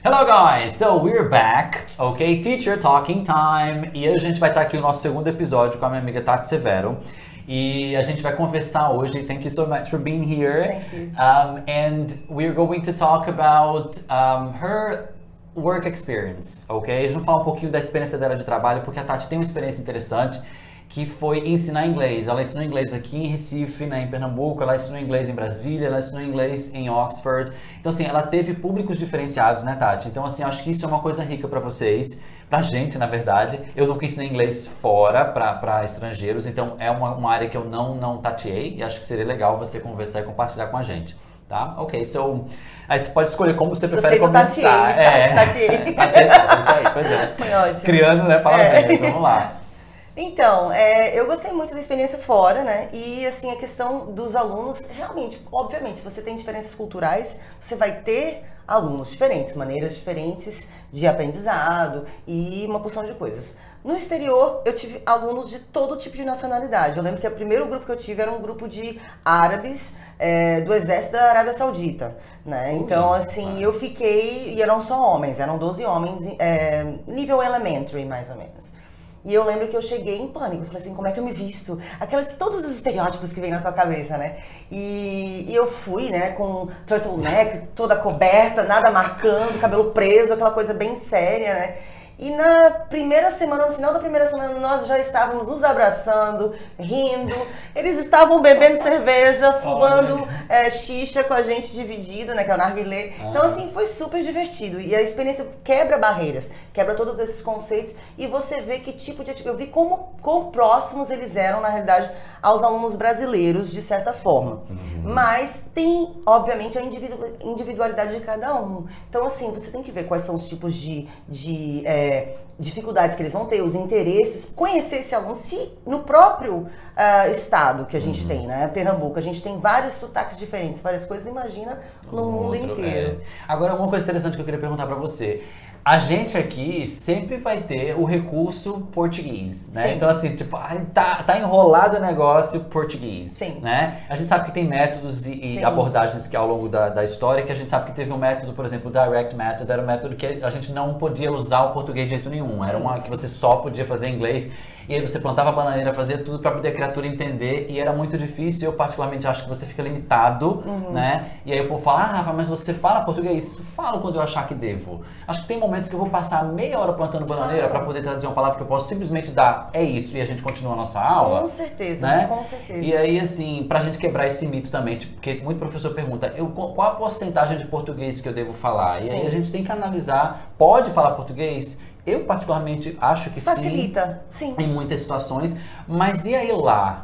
Hello guys, so we're back, ok? Teacher Talking Time. E hoje a gente vai estar aqui no nosso segundo episódio com a minha amiga Tati Severo. E a gente vai conversar hoje. Thank you so much for being here. Thank you. And we're going to talk about her work experience, ok? A gente vai falar um pouquinho da experiência dela de trabalho, porque a Tati tem uma experiência interessante, que foi ensinar inglês. Ela ensinou inglês aqui em Recife, né, em Pernambuco, ela ensinou inglês em Brasília, ela ensinou inglês em Oxford. Então, assim, ela teve públicos diferenciados, né, Tati? Então, assim, acho que isso é uma coisa rica pra vocês, pra gente, na verdade. Eu nunca ensinei inglês fora pra estrangeiros, então é uma área que eu não tateei e acho que seria legal você conversar e compartilhar com a gente. Tá? Ok, so... Aí você pode escolher como você prefere começar. Tateei. Tateei, isso aí, pois é. Foi ótimo. Criando, né, parabéns, vamos lá. Então, eu gostei muito da experiência fora, né? E, assim, a questão dos alunos, realmente, obviamente, se você tem diferenças culturais, você vai ter alunos diferentes, maneiras diferentes de aprendizado e uma porção de coisas. No exterior, eu tive alunos de todo tipo de nacionalidade. Eu lembro que o primeiro grupo que eu tive era um grupo de árabes do exército da Arábia Saudita, né? Então, assim, eu fiquei... E eram só homens, eram 12 homens, nível elementary, mais ou menos. E eu lembro que eu cheguei em pânico, eu falei assim, como é que eu me visto? Todos os estereótipos que vem na tua cabeça, né? E eu fui, né, com turtleneck, toda coberta, nada marcando, cabelo preso, aquela coisa bem séria, né? E na primeira semana, no final da primeira semana, nós já estávamos nos abraçando, rindo. Eles estavam bebendo cerveja, fumando xixa com a gente dividido, né, que é o narguilé. Então, assim, foi super divertido. E a experiência quebra barreiras, quebra todos esses conceitos. E você vê que tipo de... Eu vi quão próximos eles eram, na realidade, aos alunos brasileiros, de certa forma. Mas tem, obviamente, a individualidade de cada um. Então, assim, você tem que ver quais são os tipos de dificuldades que eles vão ter, os interesses, conhecer esse aluno. Se no próprio estado que a gente tem, né, Pernambuco, a gente tem vários sotaques diferentes, várias coisas, imagina no mundo inteiro. Agora, uma coisa interessante que eu queria perguntar pra você. A gente aqui sempre vai ter o recurso português, né? Sim. Então, assim, tipo, tá enrolado o negócio português, Sim. né? A gente sabe que tem métodos e abordagens que ao longo da história, que a gente sabe que teve um método, por exemplo, o Direct Method, era um método que a gente não podia usar o português de jeito nenhum. Era uma que você só podia fazer em inglês. E aí você plantava a bananeira, fazia tudo para poder a criatura entender, e era muito difícil. Eu particularmente acho que você fica limitado, né? E aí o povo fala, Rafa, mas você fala português? Falo quando eu achar que devo. Acho que tem momentos que eu vou passar meia hora plantando bananeira para poder traduzir uma palavra que eu posso simplesmente dar, é isso, e a gente continua a nossa aula. Com certeza, né? Com certeza. E aí, assim, pra gente quebrar esse mito também, tipo, porque muito professor pergunta, qual a porcentagem de português que eu devo falar? E aí a gente tem que analisar, pode falar português? Eu particularmente acho que facilita, sim. Em muitas situações, mas e aí lá?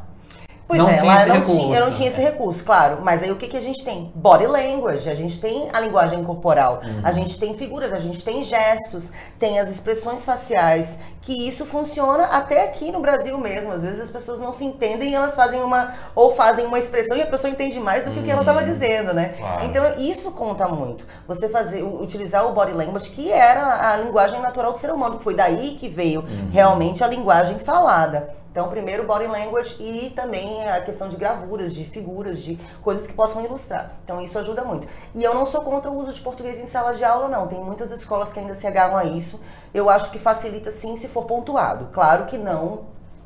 Pois não tinha esse lá recurso. Eu não tinha esse recurso, claro. Mas aí o que a gente tem? Body language, a gente tem a linguagem corporal, a gente tem figuras, a gente tem gestos, tem as expressões faciais, que isso funciona até aqui no Brasil mesmo. Às vezes as pessoas não se entendem e elas fazem fazem uma expressão e a pessoa entende mais do que o que ela estava dizendo, né? Claro. Então isso conta muito. Você utilizar o body language, que era a linguagem natural do ser humano, que foi daí que veio realmente a linguagem falada. Então, primeiro, body language e também a questão de gravuras, de figuras, de coisas que possam ilustrar. Então, isso ajuda muito. E eu não sou contra o uso de português em sala de aula, não. Tem muitas escolas que ainda se agarram a isso. Eu acho que facilita, sim, se for pontuado. Claro que não,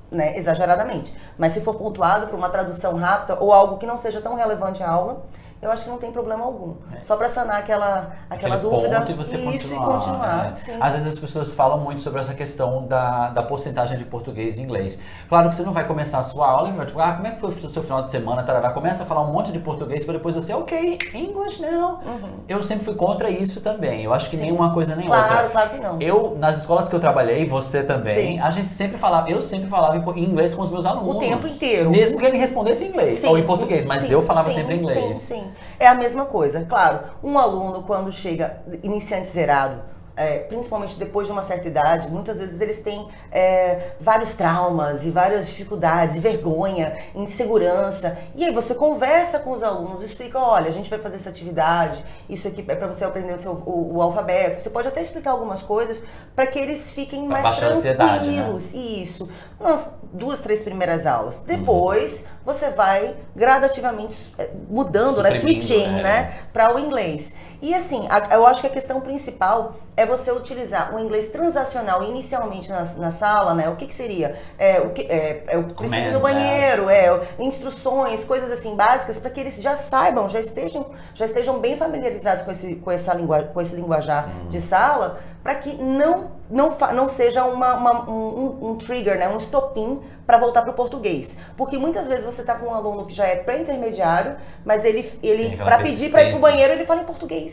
né, exageradamente. Mas se for pontuado para uma tradução rápida ou algo que não seja tão relevante à aula, eu acho que não tem problema algum. Só para sanar aquela dúvida ponto e você continuar. Às vezes as pessoas falam muito sobre essa questão da porcentagem de português e inglês. Claro que você não vai começar a sua aula e vai tipo, como é que foi o seu final de semana, tarará, começa a falar um monte de português para depois você, ok, English now. Eu sempre fui contra isso também. Eu acho que nem uma coisa nem outra. Claro que não. Nas escolas que eu trabalhei, você também, eu sempre falava em inglês com os meus alunos. O tempo inteiro. Mesmo que ele respondesse em inglês ou em português, mas eu falava sempre em inglês. Sim. É a mesma coisa. Claro, um aluno quando chega iniciante zerado, principalmente depois de uma certa idade, muitas vezes eles têm vários traumas e várias dificuldades, e vergonha, insegurança. E aí você conversa com os alunos, explica, olha, a gente vai fazer essa atividade, isso aqui é para você aprender o alfabeto. Você pode até explicar algumas coisas para que eles fiquem mais tranquilos. Né? Isso. Nas 2, 3 primeiras aulas. Depois, você vai gradativamente mudando, switching, né, para o inglês. E assim, eu acho que a questão principal é você utilizar o inglês transacional inicialmente na sala, né? O que seria? Eu preciso ir no banheiro, instruções, coisas assim básicas, para que eles já saibam, já estejam bem familiarizados com esse linguajar de sala, para que não seja um trigger, né? Um estopim para voltar para o português. Porque muitas vezes você está com um aluno que já é pré-intermediário, mas ele para pedir para ir para o banheiro, ele fala em português.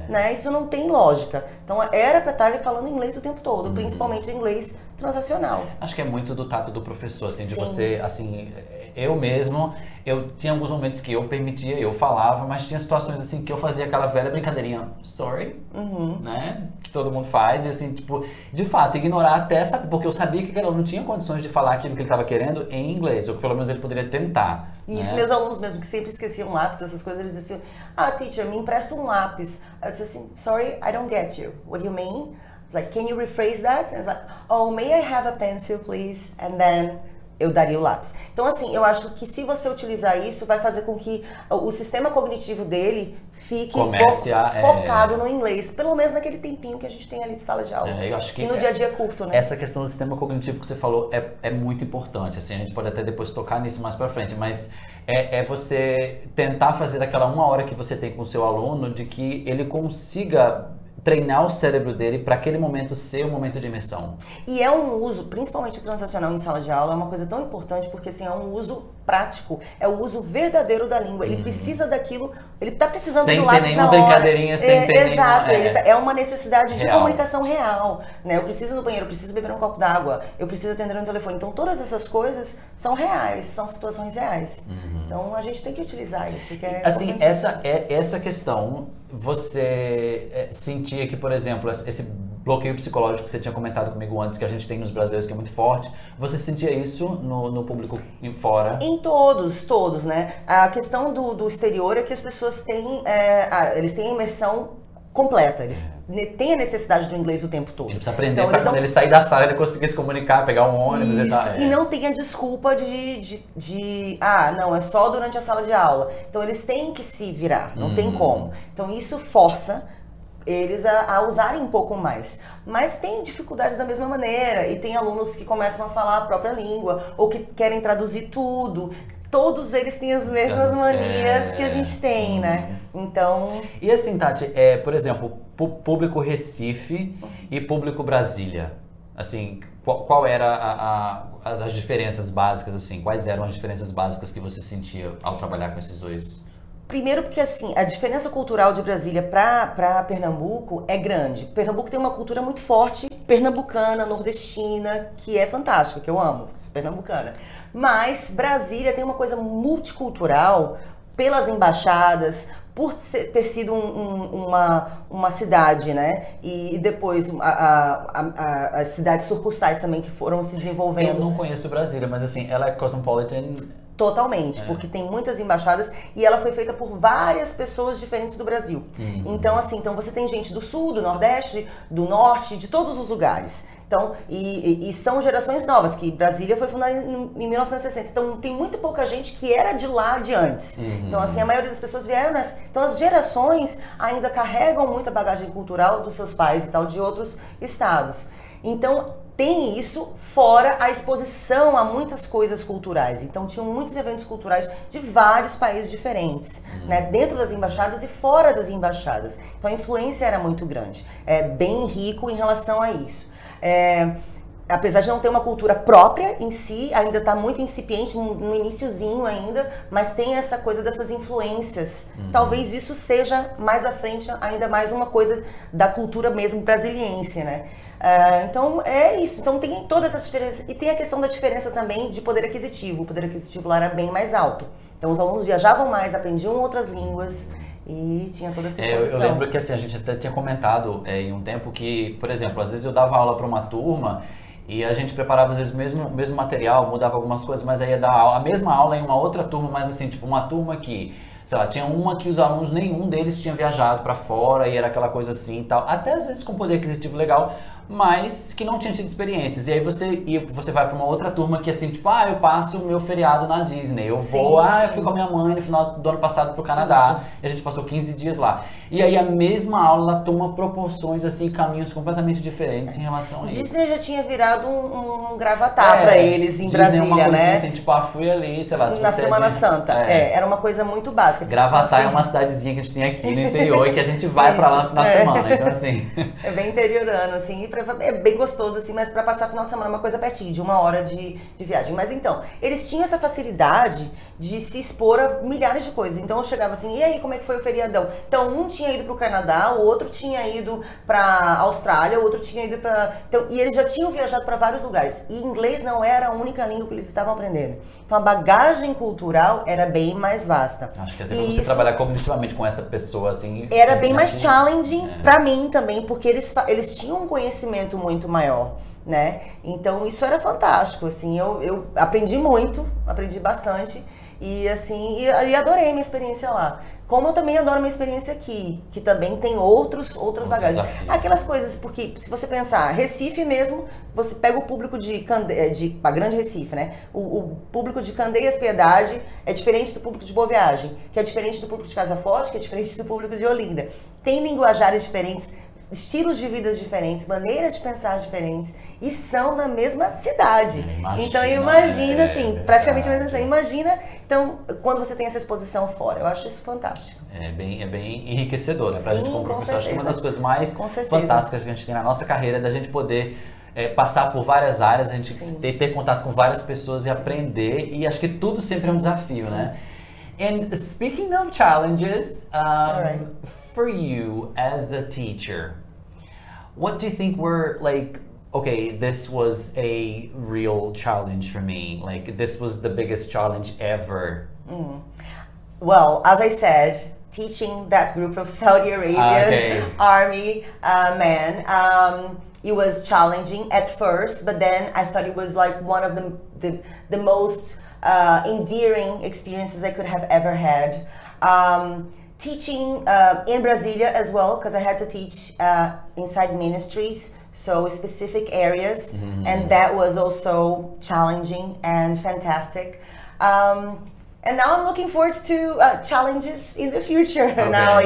Né? Isso não tem lógica. Então era para estar ele falando inglês o tempo todo, principalmente inglês transacional. Acho que é muito do tato do professor, assim, de Sim. você, assim, eu tinha alguns momentos que eu permitia, eu falava, mas tinha situações assim que eu fazia aquela velha brincadeirinha, sorry, né, que todo mundo faz, e assim, tipo, de fato, ignorar até, sabe, porque eu sabia que ele não tinha condições de falar aquilo que ele estava querendo em inglês, ou pelo menos ele poderia tentar. Isso, meus alunos mesmo, que sempre esqueciam lápis, essas coisas, eles diziam, teacher, me empresta um lápis. Eu disse assim, sorry, I don't get you. What do you mean? I was like, can you rephrase that? And I was like, oh, may I have a pencil, please? And then eu daria o lápis. Então, assim, eu acho que se você utilizar isso, vai fazer com que o sistema cognitivo dele fique focado no inglês. Pelo menos naquele tempinho que a gente tem ali de sala de aula. Eu acho que e no dia a dia é curto, né? Essa questão do sistema cognitivo que você falou é muito importante. Assim, a gente pode até depois tocar nisso mais pra frente, mas é você tentar fazer daquela 1 hora que você tem com o seu aluno, de que ele consiga treinar o cérebro dele para aquele momento ser um momento de imersão. E é um uso, principalmente o transacional em sala de aula, é uma coisa tão importante porque assim, é um uso prático, é o uso verdadeiro da língua. Ele precisa daquilo, ele está precisando do lápis na hora. Sem ter nenhuma brincadeirinha, sem ter exato, é uma necessidade de comunicação real. Né? Eu preciso ir no banheiro, eu preciso beber um copo d'água, eu preciso atender um telefone. Então todas essas coisas são reais, são situações reais. Então a gente tem que utilizar isso, que é assim, essa questão, você sentia que, por exemplo, esse bloqueio psicológico que você tinha comentado comigo antes, que a gente tem nos brasileiros, que é muito forte, você sentia isso no público fora? Em todos, né? A questão do exterior é que as pessoas têm, eles têm imersão completa, eles têm a necessidade do inglês o tempo todo. Ele precisa aprender para quando ele sair da sala, ele conseguir se comunicar, pegar um ônibus e tal. E não tem a desculpa não, é só durante a sala de aula. Então eles têm que se virar, não tem como. Então isso força eles a usarem um pouco mais. Mas tem dificuldades da mesma maneira, e tem alunos que começam a falar a própria língua, ou que querem traduzir tudo. Todos eles têm as mesmas manias que a gente tem, né? Então... E assim, Tati, por exemplo, público Recife e público Brasília, assim, qual era as diferenças básicas, assim? Quais eram as diferenças básicas que você sentia ao trabalhar com esses dois? Primeiro porque, assim, a diferença cultural de Brasília para Pernambuco é grande. Pernambuco tem uma cultura muito forte, pernambucana, nordestina, que é fantástica, que eu amo, pernambucana. Mas Brasília tem uma coisa multicultural pelas embaixadas, por ter sido uma cidade, né? E depois as cidades surcursais também que foram se desenvolvendo. Eu não conheço Brasília, mas assim, ela é cosmopolitan... Totalmente, porque tem muitas embaixadas e ela foi feita por várias pessoas diferentes do Brasil. Então, assim, você tem gente do sul, do nordeste, do norte, de todos os lugares. Então, e são gerações novas, que Brasília foi fundada em 1960. Então, tem muito pouca gente que era de lá de antes. Então, assim, a maioria das pessoas vieram nessa... Então, as gerações ainda carregam muita bagagem cultural dos seus pais e tal, de outros estados. Então, tem isso, fora a exposição a muitas coisas culturais. Então, tinham muitos eventos culturais de vários países diferentes, né? Dentro das embaixadas e fora das embaixadas. Então, a influência era muito grande. É bem rico em relação a isso. Apesar de não ter uma cultura própria em si, ainda está muito incipiente, no iniciozinho ainda, mas tem essa coisa dessas influências. Talvez isso seja mais à frente, ainda mais uma coisa da cultura mesmo brasiliense, né? Então é isso, então tem todas essas diferenças e tem a questão da diferença também de poder aquisitivo. O poder aquisitivo lá era bem mais alto, então os alunos viajavam mais, aprendiam outras línguas e tinha toda essa exposição. Eu lembro que assim, a gente até tinha comentado em um tempo que, por exemplo, às vezes eu dava aula para uma turma e a gente preparava às vezes o mesmo material, mudava algumas coisas, mas aí ia dar a mesma aula em uma outra turma, mas assim, tipo uma turma que, sei lá, tinha uma que os alunos, nenhum deles tinha viajado para fora e era aquela coisa assim e tal, até às vezes com poder aquisitivo legal, mas que não tinha tido experiências. E aí você vai para uma outra turma que assim, tipo, eu passo o meu feriado na Disney, eu vou, eu fui com a minha mãe no final do ano passado pro Canadá, e a gente passou 15 dias lá. E aí a mesma aula ela toma proporções, assim, caminhos completamente diferentes em relação a isso. Disney já tinha virado um gravatar pra eles em Disney Brasília, é uma coisa né? assim, tipo, fui ali, sei lá, se Na você Semana Santa. Era uma coisa muito básica. Gravatar então, assim, é uma cidadezinha que a gente tem aqui no interior e que a gente vai pra lá no final de semana, então assim... É bem interiorano, assim, é bem gostoso, assim, mas pra passar final de semana é uma coisa pertinho, de 1 hora de viagem. Mas então, eles tinham essa facilidade de se expor a milhares de coisas. Então eu chegava assim, e aí, como é que foi o feriadão? Então, um tinha ido pro Canadá, o outro tinha ido pra Austrália, o outro tinha ido pra... Então, e eles já tinham viajado pra vários lugares. E inglês não era a única língua que eles estavam aprendendo. Então, a bagagem cultural era bem mais vasta. Acho que até pra você trabalhar cognitivamente com essa pessoa, assim... Era bem mais challenging pra mim também, porque eles tinham um conhecimento muito maior, né? Então, isso era fantástico, assim, eu aprendi muito, aprendi bastante, e assim, e adorei minha experiência lá. Como eu também adoro minha experiência aqui, que também tem outras bagagens. Desafio. Aquelas coisas, porque se você pensar, Recife mesmo, você pega o público a Grande Recife, né? O público de Candeias Piedade é diferente do público de Boa Viagem, que é diferente do público de Casa Forte, que é diferente do público de Olinda. Tem linguajares diferentes, estilos de vida diferentes, maneiras de pensar diferentes, e são na mesma cidade. Então imagina, assim, praticamente a mesma cidade. Imagina, então, quando você tem essa exposição fora. Eu acho isso fantástico. É bem enriquecedor, né? Pra gente como professor, acho que uma das coisas mais fantásticas que a gente tem na nossa carreira é da gente poder passar por várias áreas, a gente ter contato com várias pessoas e aprender, e acho que tudo sempre é um desafio, né? And speaking of challenges, for you as a teacher, what do you think were like, okay, this was a real challenge for me, like this was the biggest challenge ever? Well, as I said, teaching that group of Saudi Arabian army men, it was challenging at first, but then I thought it was like one of the most endearing experiences I could have ever had. Teaching in Brasilia as well, because I had to teach inside ministries, so specific areas, and that was also challenging and fantastic. And now I'm looking forward to challenges in the future now,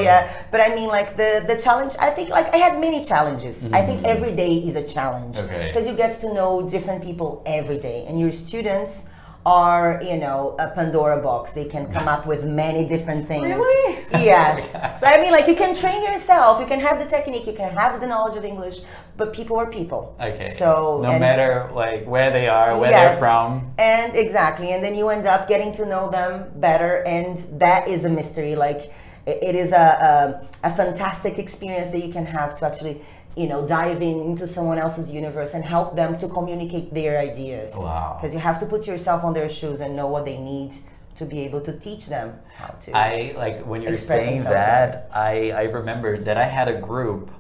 But I mean, like the challenge, I think like I had many challenges. I think every day is a challenge because you get to know different people every day, and your students are, you know, a Pandora box. They can come up with many different things. Really? Yes. So I mean, like, you can train yourself, you can have the technique, you can have the knowledge of English, but people are people. So no matter like where they are, where they're from. And exactly, and then you end up getting to know them better, and that is a mystery. Like, it is a fantastic experience that you can have to actually, you know, dive into someone else's universe and help them to communicate their ideas. Wow. Because you have to put yourself on their shoes and know what they need to be able to teach them how to. I like when you're saying that, I remember that I had a group,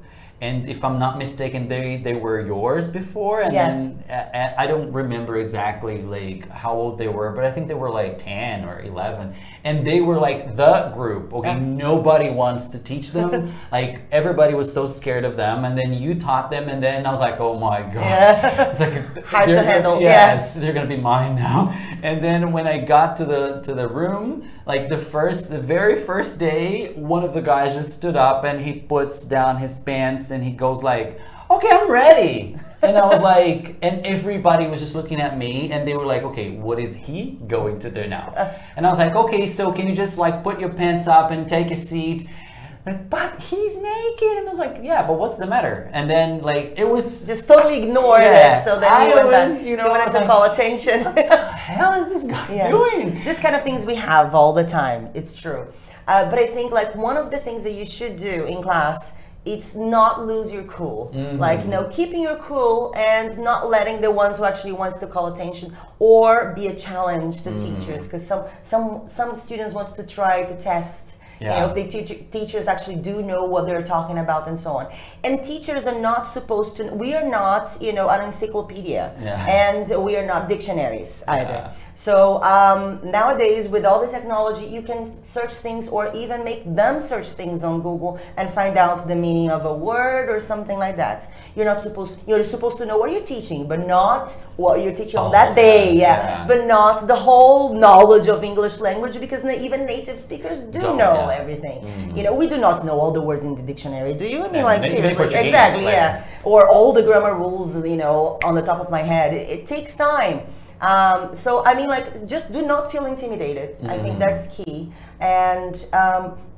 and if I'm not mistaken, they were yours before, and then I don't remember exactly like how old they were, but I think they were like 10 or 11, and they were like the group. Okay, nobody wants to teach them. Like everybody was so scared of them, and then you taught them, and then I was like, oh my god, it's like hard to handle. Yes, they're gonna be mine now. And then when I got to the room, like the very first day, one of the guys just stood up and he puts down his pants and he goes like, okay, I'm ready. And I was like, and everybody was just looking at me and they were like, okay, what is he going to do now? And I was like, okay, so can you just like put your pants up and take a seat? Like, but he's naked. And I was like, yeah, but what's the matter? And then like, it was just totally ignored it. So then you wanted to call attention. What the hell is this guy doing? This kind of things we have all the time. It's true. But I think like one of the things that you should do in class, it's not lose your cool. Like, you know, keeping your cool and not letting the ones who actually wants to call attention or be a challenge to teachers. Because some students want to try to test, you know, if the teachers actually do know what they're talking about and so on. And teachers are not supposed to, we are not, you know, an encyclopedia. And we are not dictionaries either. So nowadays, with all the technology, you can search things or even make them search things on Google and find out the meaning of a word or something like that. You're supposed to know what you're teaching, but not what you're teaching on that day. Yeah. But not the whole knowledge of English language, because even native speakers don't know everything. You know, we do not know all the words in the dictionary. Do you? I mean, like seriously, exactly. Yeah. Or all the grammar rules, you know, on the top of my head. It takes time. So I mean, like, just do not feel intimidated. I think that's key. And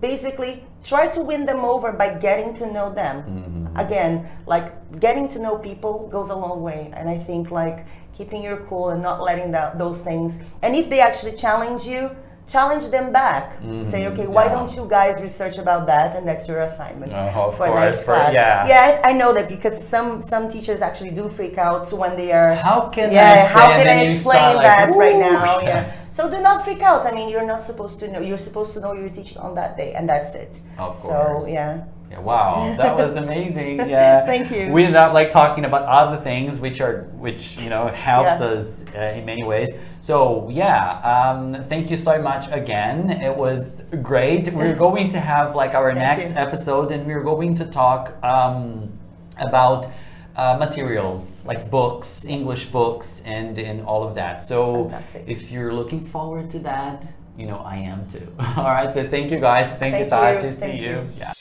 basically try to win them over by getting to know them. Again, like, getting to know people goes a long way. And I think, like, keeping your cool and not letting those things. And if they actually challenge you, challenge them back. Say, okay, why don't you guys research about that? And that's your assignment for next class. Yeah, I know that, because some teachers actually do freak out when they are. How can I explain that right now? Yeah. So do not freak out. I mean, you're not supposed to know. You're supposed to know you're teaching on that day, and that's it. Of course. So yeah. Yeah, wow, that was amazing. Yeah. Thank you. We ended up like talking about other things which you know helps us in many ways. So yeah, thank you so much again. It was great. We're going to have like our next episode, and we're going to talk about materials like books, English books, and all of that. So if you're looking forward to that, you know I am too. All right, so thank you guys. Thank you, Tati. See you. Yeah.